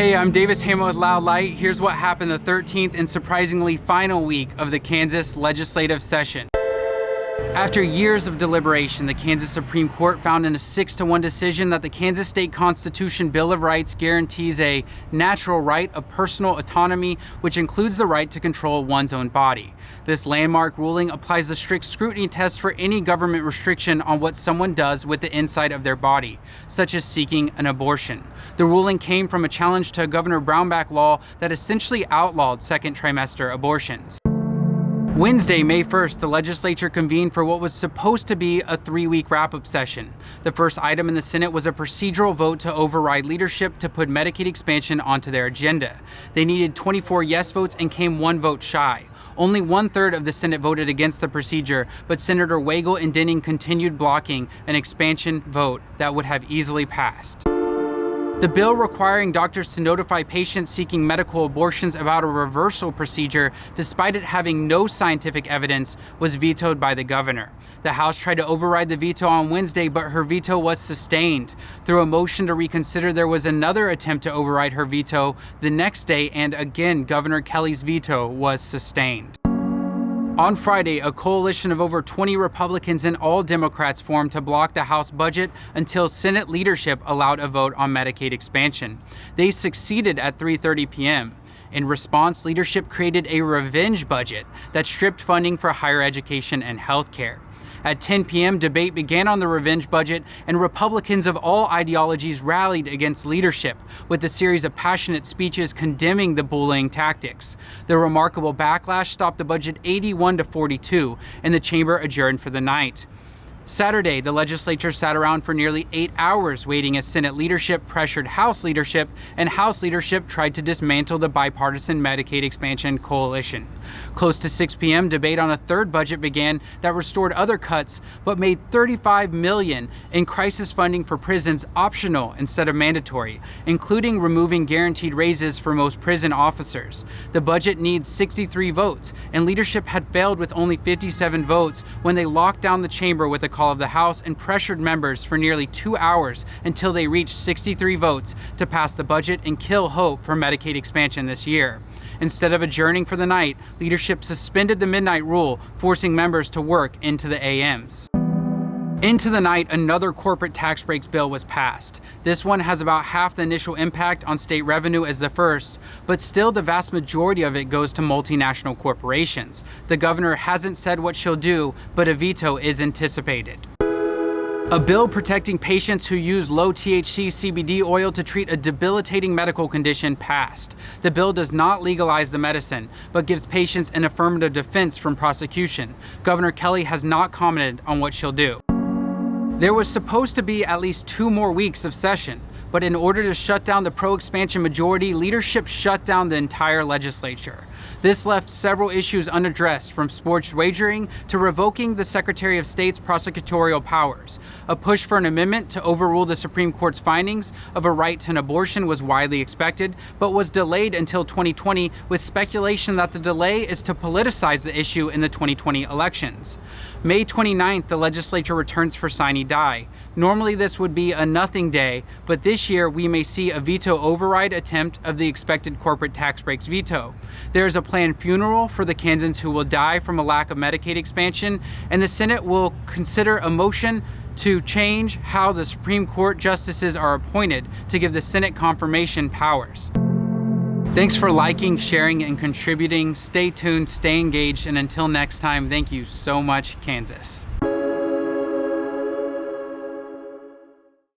Hey, I'm Davis Hamo with Loud Light. Here's what happened the 13th and surprisingly final week of the Kansas legislative session. After years of deliberation, the Kansas Supreme Court found in a 6-1 decision that the Kansas State Constitution Bill of Rights guarantees a natural right of personal autonomy, which includes the right to control one's own body. This landmark ruling applies the strict scrutiny test for any government restriction on what someone does with the inside of their body, such as seeking an abortion. The ruling came from a challenge to a Governor Brownback law that essentially outlawed second trimester abortions. Wednesday, May 1st, the legislature convened for what was supposed to be a 3-week wrap-up session. The first item in the Senate was a procedural vote to override leadership to put Medicaid expansion onto their agenda. They needed 24 yes votes and came 1 vote shy. Only 1/3 of the Senate voted against the procedure, but Senator Wagle and Denning continued blocking an expansion vote that would have easily passed. The bill requiring doctors to notify patients seeking medical abortions about a reversal procedure, despite it having no scientific evidence, was vetoed by the governor. The House tried to override the veto on Wednesday, but her veto was sustained. Through a motion to reconsider, there was another attempt to override her veto the next day, and again, Governor Kelly's veto was sustained. On Friday, a coalition of over 20 Republicans and all Democrats formed to block the House budget until Senate leadership allowed a vote on Medicaid expansion. They succeeded at 3:30 p.m. In response, leadership created a revenge budget that stripped funding for higher education and health care. At 10 p.m., debate began on the revenge budget, and Republicans of all ideologies rallied against leadership with a series of passionate speeches condemning the bullying tactics. The remarkable backlash stopped the budget 81-42, and the chamber adjourned for the night. Saturday, the legislature sat around for nearly 8 hours waiting as Senate leadership pressured House leadership, and House leadership tried to dismantle the bipartisan Medicaid expansion coalition. Close to 6 p.m., debate on a third budget began that restored other cuts, but made $35 million in crisis funding for prisons optional instead of mandatory, including removing guaranteed raises for most prison officers. The budget needs 63 votes, and leadership had failed with only 57 votes when they locked down the chamber with a call of the House and pressured members for nearly 2 hours until they reached 63 votes to pass the budget and kill hope for Medicaid expansion this year. Instead of adjourning for the night, leadership suspended the midnight rule, forcing members to work into the AMs. Into the night, another corporate tax breaks bill was passed. This one has about half the initial impact on state revenue as the first, but still the vast majority of it goes to multinational corporations. The governor hasn't said what she'll do, but a veto is anticipated. A bill protecting patients who use low THC CBD oil to treat a debilitating medical condition passed. The bill does not legalize the medicine, but gives patients an affirmative defense from prosecution. Governor Kelly has not commented on what she'll do. There was supposed to be at least 2 more weeks of session, but in order to shut down the pro-expansion majority, leadership shut down the entire legislature. This left several issues unaddressed, from sports wagering to revoking the Secretary of State's prosecutorial powers. A push for an amendment to overrule the Supreme Court's findings of a right to an abortion was widely expected, but was delayed until 2020, with speculation that the delay is to politicize the issue in the 2020 elections. May 29th, the legislature returns for sine die. Normally this would be a nothing day, but this year we may see a veto override attempt of the expected corporate tax breaks veto. There is a planned funeral for the Kansans who will die from a lack of Medicaid expansion, and the Senate will consider a motion to change how the Supreme Court justices are appointed to give the Senate confirmation powers. Thanks for liking, sharing, and contributing. Stay tuned, stay engaged, and until next time, thank you so much, Kansas.